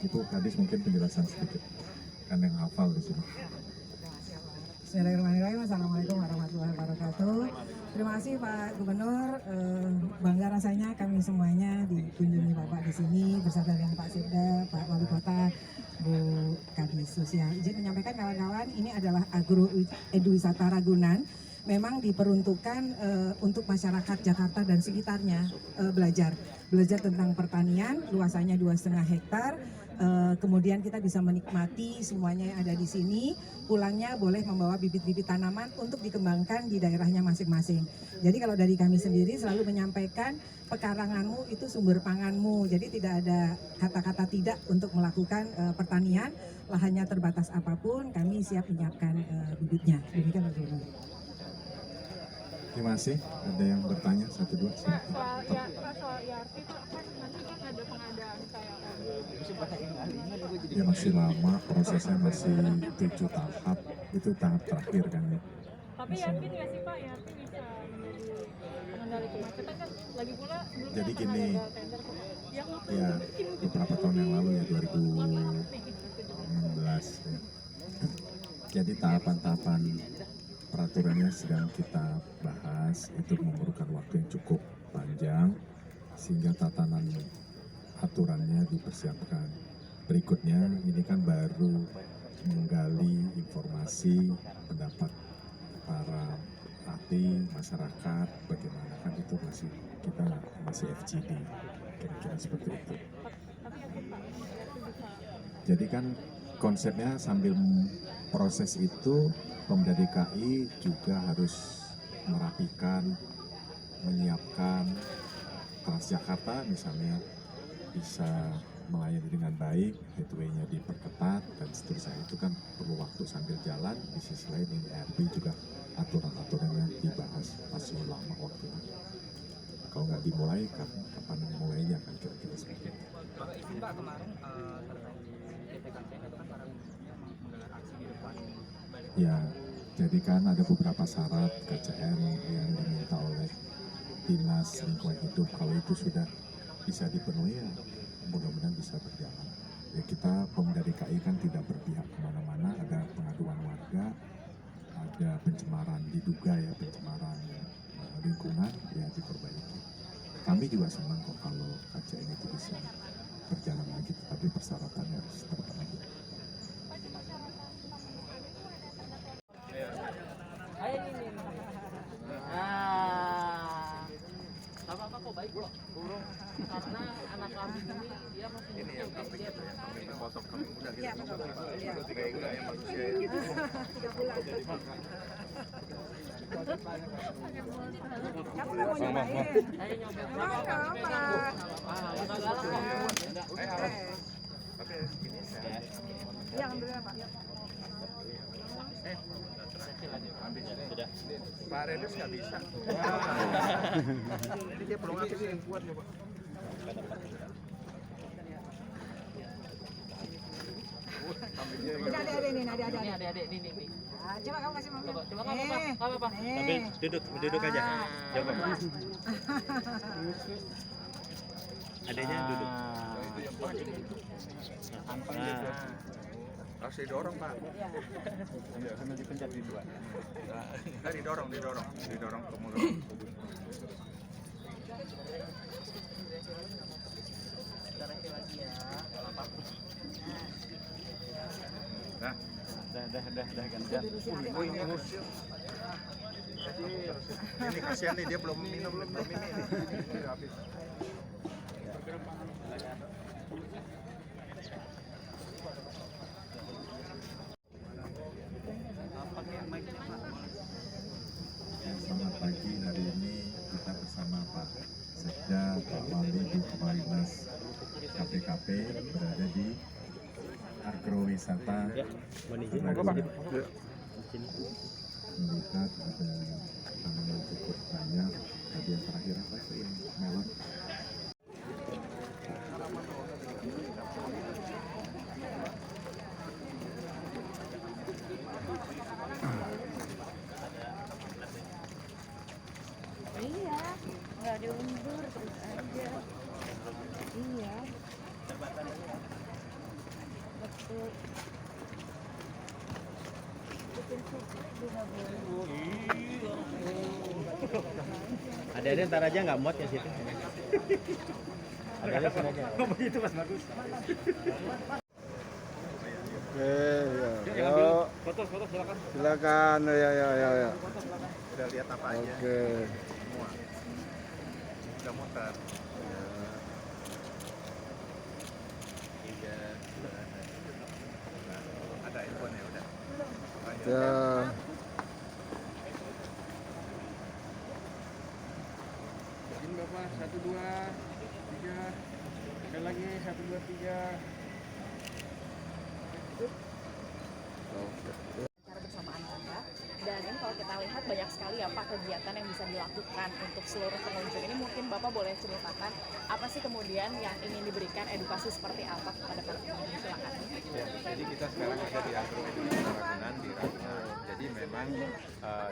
Itu Kadis mungkin penjelasan sedikit, kan yang hafal di sini. Bismillahirrahmanirrahim. Assalamualaikum warahmatullahi wabarakatuh. Terima kasih Pak Gubernur. Bangga rasanya kami semuanya dikunjungi Bapak di sini bersama dengan Pak Sekda, Pak Wali Kota, Bu Kadis Sosial. Izin menyampaikan kawan-kawan, ini adalah Agro Eduwisata Ragunan. Memang diperuntukkan untuk masyarakat Jakarta dan sekitarnya belajar tentang pertanian, luasannya 2,5 hektar. Kemudian kita bisa menikmati semuanya yang ada di sini. Pulangnya boleh membawa bibit-bibit tanaman untuk dikembangkan di daerahnya masing-masing. Jadi kalau dari kami sendiri selalu menyampaikan pekaranganmu itu sumber panganmu. Jadi tidak ada kata-kata tidak untuk melakukan pertanian. Lahannya terbatas apapun, kami siap menyiapkan bibitnya. Demikian Pak Gubernur. Terima kasih. Ada yang bertanya? 1, 2, Pak, soal IRP itu kan nanti kan ada pengadaan kayak Ya masih lama, prosesnya masih 7 tahap. Itu tahap terakhir kan ya. Tapi yakin nggak sih Pak, IRP bisa menjadi pengendali kemacetan kan? Lagi pula sebelumnya Jadi pernah gini, gagal tender kok. Yang ya beberapa tahun yang lalu ya 2016 ya. Jadi tahapan-tahapan peraturannya sedang kita bahas, itu memerlukan waktu yang cukup panjang sehingga tatanan aturannya dipersiapkan. Berikutnya ini kan baru menggali informasi pendapat para ahli masyarakat, bagaimana kan itu kita masih FGD, kira-kira seperti itu. Jadi kan konsepnya sambil proses itu Pemda DKI juga harus merapikan, menyiapkan Transjakarta misalnya bisa melayani dengan baik, headway-nya diperketat dan seterusnya. Itu kan perlu waktu sambil jalan. Di sisi lain ini RP juga aturan-aturannya dibahas, masih lama waktunya. Kalau nggak dimulai, kapan mulainya kan kira-kira seperti itu. Pak, izin Pak, kemarin terkait DPKPN itu kan para menggelar aksi di depan balik. Ya, jadi kan ada beberapa syarat KCN yang diminta oleh Dinas Lingkungan Hidup. Kalau itu sudah bisa dipenuhi, ya mudah-mudahan bisa berjalan. Ya kita Pemda DKI kan tidak berpihak kemana-mana, ada pengaduan warga, ada pencemaran, diduga ya pencemaran lingkungan, ya diperbaiki. Kami juga senang kok kalau KCN itu bisa berjalan lagi, tapi persyaratannya harus terpenuhi. Ayo ini. Ah. Sama apa kok baik kok? Burung. Karena anak kambing ini dia masih Ini yang kambing itu ya, kambing terpotong, kambing muda gitu. Iya, betul. Iya. Berarti kayak udah yang manusia ya. 3 bulan. Kamu nggak mau nyobain? saya nyoba. Mau dong, Pak. Agak galak kok. Tapi ini saya Iya, alhamdulillah Pak. ambil sudah. Pak Renus nggak bisa. Ini dia belum habis yang kuat ya Pak. Ini adik-adik nih, adik-adik. Ini adik-adik ini. Nah, coba kamu kasih mama. Coba kamu apa? Kamu apa? Nih. Duduk aja. Coba. Adanya duduk. Harus didorong Pak. Sambil dipencet di dua. Nah, didorong ke mulut. Nah, Dah gantian. oh ini kecil. Ini kasihan nih dia belum minum belum ini. Ini habis. Selamat pagi, hari ini kita bersama Pak Sekda, Pak Wali, Bu Kepala Dinas KPKP berada di Agrowisata Ragunan. Melihat ada tanaman cukup banyak. Tadi yang terakhir apa itu yang melon? Iya, nggak diundur terus aja. Iya. Ada ntar aja nggak muat ya situ. Ada sini aja. Begitu Mas bagus. Oke, ya. Yuk, foto silakan. Silakan. Ya. Udah lihat apa aja? Oke. Semua. Udah muter. Iya. Ada handphone ya udah. Ya. Izin Bapak 1 2 3. Sekali lagi 1 2 3. Cara bersamaan Anda. Dan ini kalau kita lihat banyak sekali ya Pak kegiatan yang bisa dilakukan untuk seluruh pengunjung ini. Mungkin Bapak boleh ceritakan apa sih kemudian yang ingin diberikan edukasi seperti apa kepada para pengunjung, silakan. Ya, jadi kita sekarang ada di Agro Edukasi Ragunan di Ragunan. Jadi memang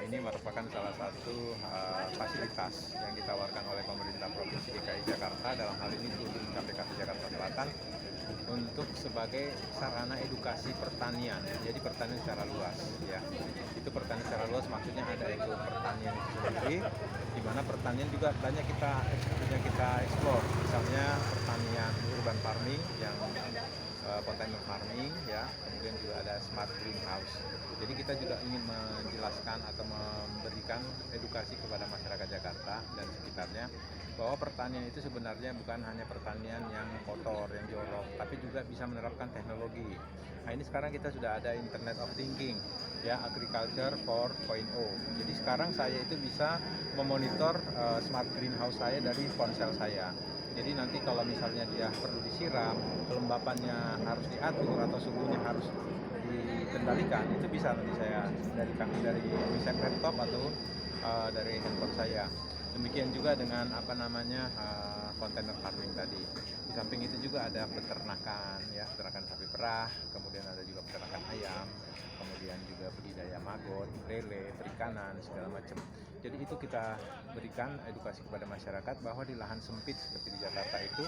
ini merupakan salah satu fasilitas yang ditawarkan oleh pemerintah Provinsi DKI Jakarta, dalam hal ini seluruh KPKP Jakarta Selatan, untuk sebagai sarana edukasi pertanian. Jadi pertanian secara luas, ya. Itu pertanian secara luas maksudnya ada ego pertanian itu sendiri, di mana pertanian juga banyak kita explore. Misalnya pertanian urban farming yang container farming, ya, kemudian juga ada smart greenhouse. Jadi kita juga ingin menjelaskan atau memberikan edukasi kepada masyarakat Jakarta dan sekitarnya bahwa pertanian itu sebenarnya bukan hanya pertanian yang kotor, yang jorok, tapi juga bisa menerapkan teknologi. Nah, ini sekarang kita sudah ada Internet of Thinking, ya, Agriculture 4.0. Jadi sekarang saya itu bisa memonitor smart greenhouse saya dari ponsel saya. Jadi nanti kalau misalnya dia perlu disiram, kelembapannya harus diatur atau suhunya harus dikendalikan, itu bisa nanti saya dari misalnya laptop atau dari handphone saya. Demikian juga dengan container farming tadi. Di samping itu juga ada peternakan, ya, peternakan sapi perah, kemudian ada juga peternakan ayam, kemudian juga budidaya maggot, lele, perikanan, segala macam. Jadi itu kita berikan edukasi kepada masyarakat bahwa di lahan sempit seperti di Jakarta itu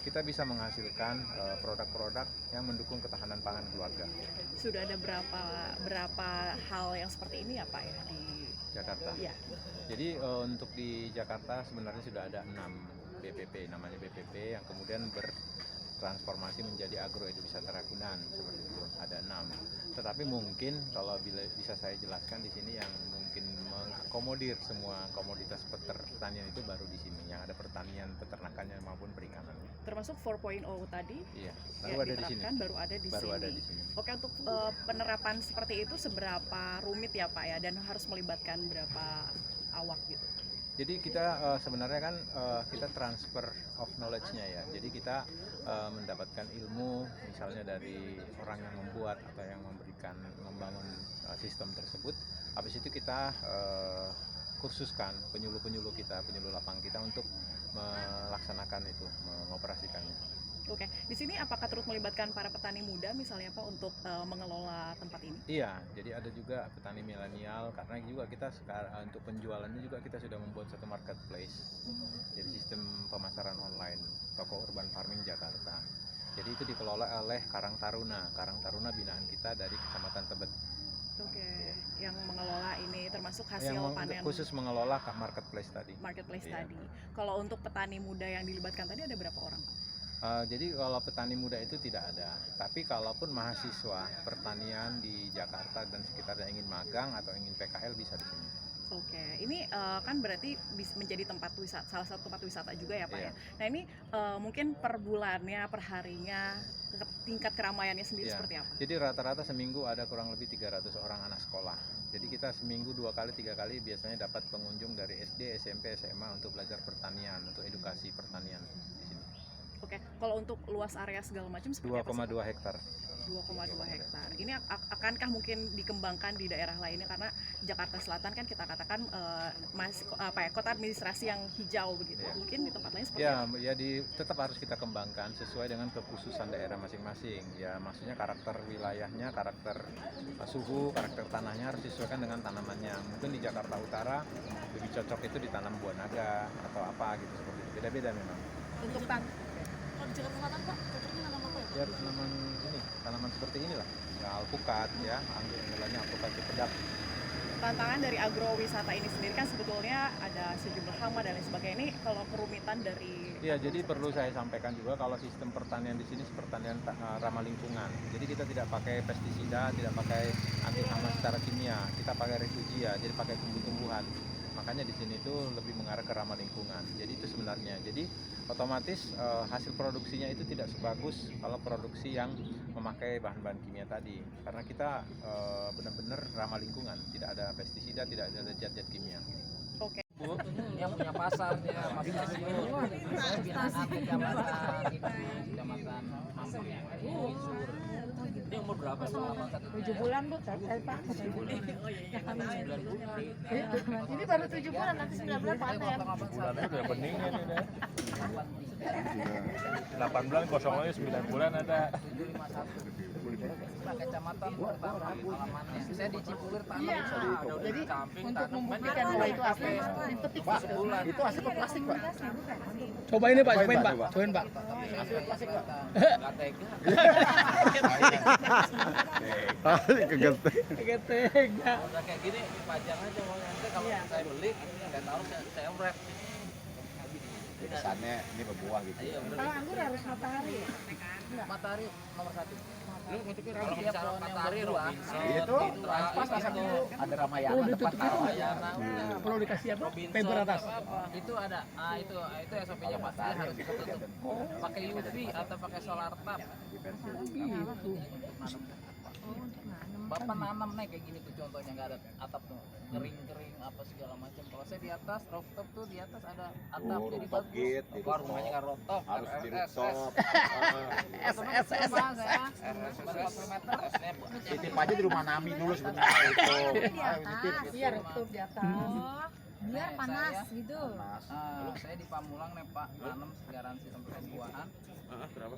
kita bisa menghasilkan produk-produk yang mendukung ketahanan pangan keluarga. Sudah ada berapa hal yang seperti ini ya Pak ya di Jakarta. Ya. Jadi untuk di Jakarta sebenarnya sudah ada 6 BPP, namanya BPP, yang kemudian bertransformasi menjadi Agro Edukasi Ragunan, seperti itu. Ada 6. Tetapi mungkin kalau bisa saya jelaskan di sini yang mungkin mengakomodir semua komoditas pertanian itu baru di sini, yang ada pertanian, peternakannya maupun perikanan. Termasuk 4.0 tadi? Iya, baru ada di sini. Baru ada di sini. Oke, untuk penerapan seperti itu seberapa rumit ya Pak ya, dan harus melibatkan berapa awak gitu? Jadi kita sebenarnya kan kita transfer of knowledge-nya ya. Jadi kita mendapatkan ilmu misalnya dari orang yang membuat atau yang membangun sistem tersebut. Habis itu kita kursuskan penyuluh kita, penyuluh lapang kita untuk melaksanakan itu, mengoperasikannya. Oke, di sini apakah turut melibatkan para petani muda misalnya Pak untuk mengelola tempat ini? Iya, jadi ada juga petani milenial, karena juga kita sekarang untuk penjualannya juga kita sudah membuat satu marketplace. Jadi sistem pemasaran online, toko urban farming Jakarta. Jadi itu dikelola oleh Karang Taruna binaan kita dari Kecamatan Tebet. Oke, yang mengelola ini termasuk hasil panen. Khusus mengelola marketplace tadi. Marketplace Iya. tadi. Kalau untuk petani muda yang dilibatkan tadi ada berapa orang? Jadi kalau petani muda itu tidak ada, tapi kalaupun mahasiswa pertanian di Jakarta dan sekitarnya ingin magang atau ingin PKL bisa di sini. Oke, ini kan berarti menjadi tempat wisata, salah satu tempat wisata juga ya Pak Iya. ya. Nah ini mungkin per bulannya, per harinya, tingkat keramaiannya sendiri seperti apa? Jadi rata-rata seminggu ada kurang lebih 300 orang anak sekolah. Jadi kita seminggu 2 kali 3 kali biasanya dapat pengunjung dari SD, SMP, SMA untuk belajar pertanian, untuk edukasi pertanian di sini. Oke, kalau untuk luas area segala macam seperti apa? 2,2 hektar. 2,2 hektar. Ini akankah mungkin dikembangkan di daerah lainnya, karena Jakarta Selatan kan kita katakan kota administrasi yang hijau begitu. Ya. Mungkin di tempat lain seperti apa? Ya tetap harus kita kembangkan sesuai dengan kekhususan daerah masing-masing. Ya maksudnya karakter wilayahnya, karakter suhu, karakter tanahnya harus disesuaikan dengan tanamannya. Mungkin di Jakarta Utara lebih cocok itu ditanam buah naga atau apa gitu, seperti itu. Beda-beda memang. Untuk Kalau di Jakarta Selatan Pak, cocoknya nanam apa ya? Ya tanaman seperti inilah, ya alpukat, ya anggilanya alpukat cipedak, tantangan dari agrowisata ini sendiri kan sebetulnya ada sejumlah hama dan lain sebagainya. Ini kalau kerumitan dari Ya, jadi perlu saya sampaikan juga kalau sistem pertanian di sini pertanian ramah lingkungan. Jadi kita tidak pakai pestisida, tidak pakai anti hama secara kimia, kita pakai refugia, jadi pakai tumbuh-tumbuhan. Makanya di sini itu lebih mengarah ke ramah lingkungan. Jadi itu sebenarnya. Jadi otomatis hasil produksinya itu tidak sebagus kalau produksi yang memakai bahan-bahan kimia tadi. Karena kita benar-benar ramah lingkungan, tidak ada pestisida, tidak ada zat-zat kimia. oke. Yang punya pasarnya Mas Tasio. Saya binaan kecamatan itu, kecamatan Masuk. Dia umur berapa selama 7 bulan Bu, Pak. 9 bulan. Ini baru 7 bulan, nanti 9 bulan Pak ya. Bulannya udah bening ya ini deh. 8 bulan kosong lagi 9 bulan ada. Kecamatan pertama alamannya. Saya di Cipulir tanam. Jadi samping untuk tanam membuktikan bahwa itu asli, dipetik sebulan. Itu hasil plastik, Pak. Cobain nih Pak, cobain Pak. Cobain Pak. Hasil plastik Enggak tega. Tega. Udah kayak gini dipajang aja uangnya. Nanti kalau saya beli, saya taruh saya wrap. Kesannya ini berbuah gitu. Iya, bener. Kalau anggur harus matahari ya? Matahari nomor 1. Lu untuk Kalau misalnya matahari Robinson, Itu pas pasangnya ada Ramayana depan Ramayana, perlu dikasih apa? Robinson, Paper atas. itu ada. itu SOP-nya pasti harus ditutup. Pakai UV atau pakai solar tap. Bapak nanam nih kayak gini tuh contohnya, nggak ada atap tuh, kering-kering apa segala macam. Kalau saya di atas rooftop tuh di atas ada atap, jadi rooftop bagus. gate, di Wah, rumahnya kan rooftop, harus di rooftop. Titip aja di rumah Nami dulu sebenarnya itu. Iya, rooftop di atas. Biar panas gitu. Saya di Pamulang nih Pak, tanam garansi sampai buahan. Berapa?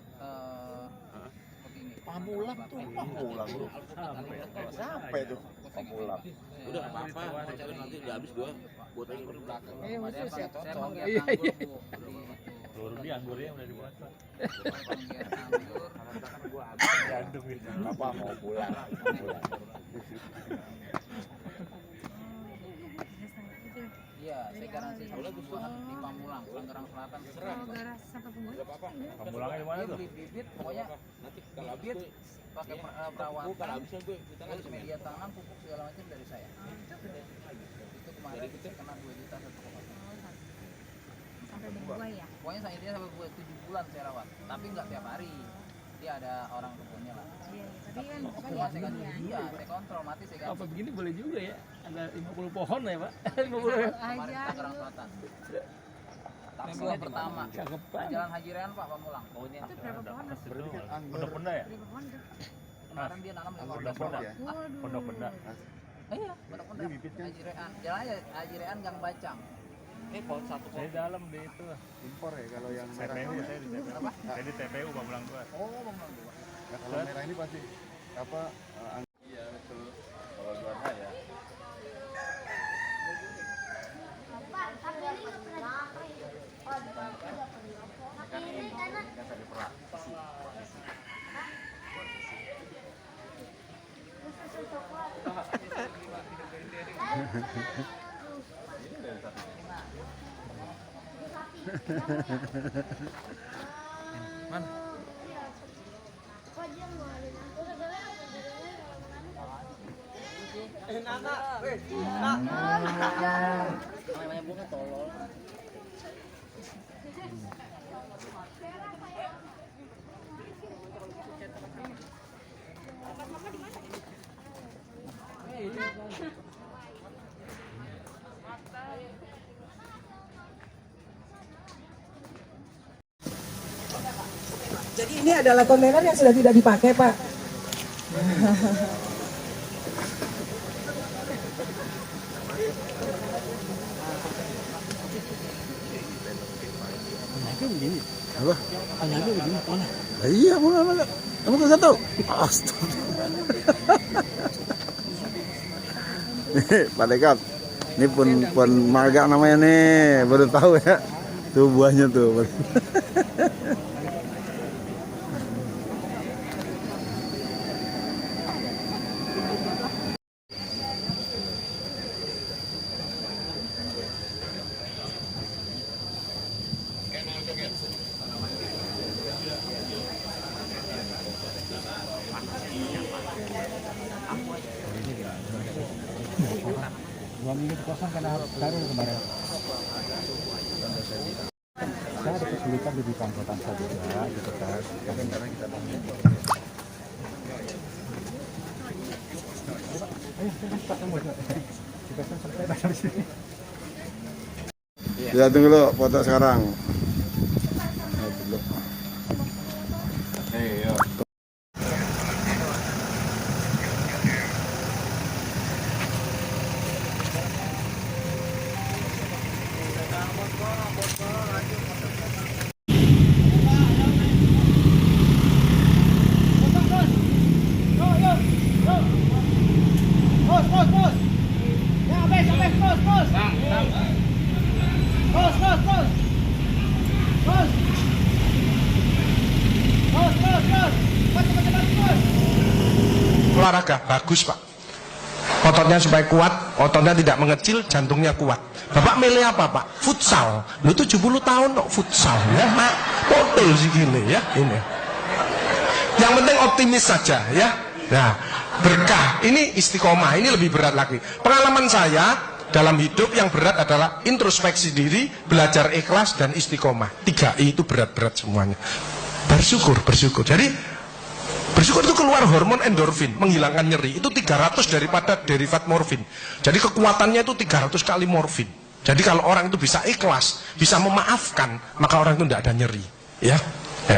Begini. Pamulang tuh, Pamulang bro. Sampai tuh Pamulang. Udah nggak apa-apa, nanti udah habis gua buat lagi di belakang. Khusus ya. Saya menggiat Iya, iya. anggur, Bu. Di anggurnya udah dibuat. Penggiat anggur. Apa mau pulang? Iya, saya garansi sampai buahan di Pamulang, Tangerang Selatan. Garas sampai pembuat. Pemulangnya di mana Dia tuh? beli bibit, pokoknya Nanti kalau habis bibit gue, pakai kalau perawatan, habisnya gue kita terus media tanam, pupuk segala macam dari saya. Itu kemarin kena 2 juta satu pohon. Sampai berbuah ya. Pokoknya saya dia sampai buat 7 bulan saya rawat, tapi nggak tiap hari. Dia ada orang kebunnya lah. Iya, tapi kan Cuma saya ganti, iya, saya kontrol, mati saya ganti. Apa begini boleh juga ya? Ada 50 pohon ya Pak? 50 Kemarin aja. Tangerang Selatan. Buah pertama, Cakepan. Jalan Haji Rehan Pak, Pamulang. Pokoknya Itu berapa pohon Mas? Pondok benda ya? Berapa pohon tuh? kemarin dia nanam 15 Pondok pohon. benda. Waduh. Pondok benda. Iya, benar-benar. Haji Rehan. Jalan aja Haji Rehan Gang Bacang. pohon satu Saya dalam di itu. Impor ya kalau yang merah. TPU ya, saya di TPU. Saya di TPU Pamulang tua. Oh, Pamulang dua. Nah, kalau merah ini pasti apa? Iya betul. Kalau juara ya. Namanya bunga tolol. Jadi ini adalah kontainer yang sudah tidak dipakai, Pak. Iya, mana? Kamu nggak tahu? Astaga. Pak Dekat, ini pun marga namanya nih, baru tahu ya. Tuh buahnya tuh. 2 minggu kosong karena baru kemarin. Saya ada kesulitan di bidang angkutan saya juga gitu kan. Karena kita Ya tunggu dulu foto sekarang. Olahraga bagus Pak, ototnya supaya kuat, ototnya tidak mengecil, jantungnya kuat. Bapak milih apa Pak? Futsal. Lu 70 tahun kok futsal ya Pak, potel sih gini ya ini. Yang penting optimis saja ya. Nah berkah ini istiqomah, ini lebih berat lagi. Pengalaman saya dalam hidup yang berat adalah introspeksi diri, belajar ikhlas dan istiqomah. 3I itu berat-berat semuanya. Bersyukur. Jadi bersyukur itu keluar hormon endorfin, menghilangkan nyeri. Itu 300 daripada derivat morfin. Jadi kekuatannya itu 300 kali morfin. Jadi kalau orang itu bisa ikhlas, bisa memaafkan, maka orang itu tidak ada nyeri. Ya,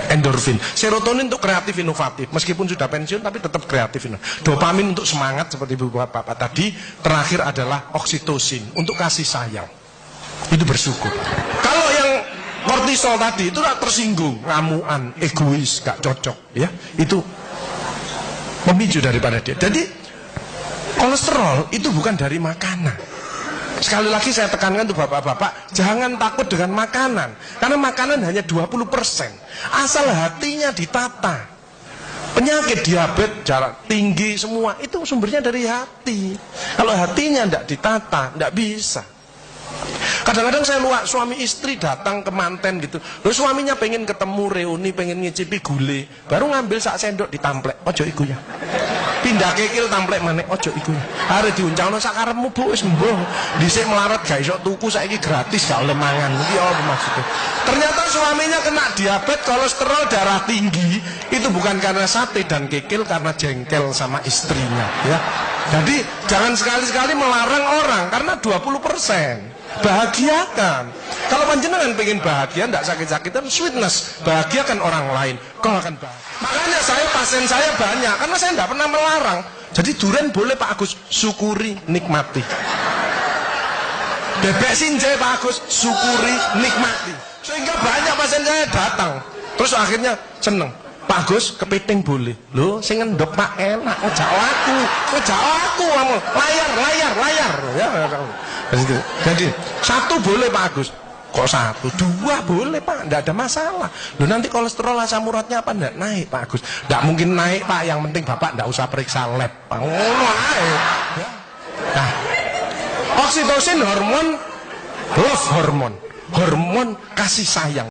endorfin. Serotonin untuk kreatif inovatif. Meskipun sudah pensiun tapi tetap kreatif. Dopamin untuk semangat seperti Bapak tadi. Terakhir adalah oksitosin untuk kasih sayang. Itu bersyukur. Kalau yang kortisol tadi itu tersinggung, ngamuan, egois, gak cocok. Ya, itu memicu daripada dia. Jadi kolesterol itu bukan dari makanan. Sekali lagi saya tekankan untuk bapak-bapak, jangan takut dengan makanan, karena makanan hanya 20%. Asal hatinya ditata. Penyakit diabetes, darah tinggi semua itu sumbernya dari hati. Kalau hatinya tidak ditata, tidak bisa. Kadang-kadang saya luak suami istri datang ke manten gitu. Loh suaminya pengen ketemu reuni, pengen ngicipi gule, baru ngambil sak sendok ditamplek. Ojo iku ya. Pindah kekil tamplek maneh, ojo iku ya. Are diuncangno sak karepmu Bu wis mbuh. Dhisik melarat gak iso tuku, saiki gratis gak oleh mangan. Iki apa maksudnya? Ternyata suaminya kena diabetes, kolesterol, darah tinggi. Itu bukan karena sate dan kekil, karena jengkel sama istrinya ya. Jadi jangan sekali-sekali melarang orang karena 20%. Bahagiakan. Kalau panjenengan pengen bahagia, tidak sakit-sakitan, sweetness, bahagiakan orang lain, kau akan bahagia. Makanya pasien saya banyak, karena saya tidak pernah melarang. Jadi durian boleh Pak Agus, syukuri, nikmati. Bebek sinjai Pak Agus, syukuri, nikmati. Sehingga banyak pasien saya datang, terus akhirnya seneng. Pak Agus, kepiting boleh. Loh, sing ngendok Pak enak, ngejak aku, layar. Ya, jadi satu boleh Pak Agus. Kok satu? 2 boleh Pak, tidak ada masalah. Loh nanti kolesterol asam uratnya apa enggak naik Pak Agus? Tidak mungkin naik Pak, yang penting Bapak tidak usah periksa lab. Pak ngono ae. Nah, oksitosin hormon love hormon kasih sayang.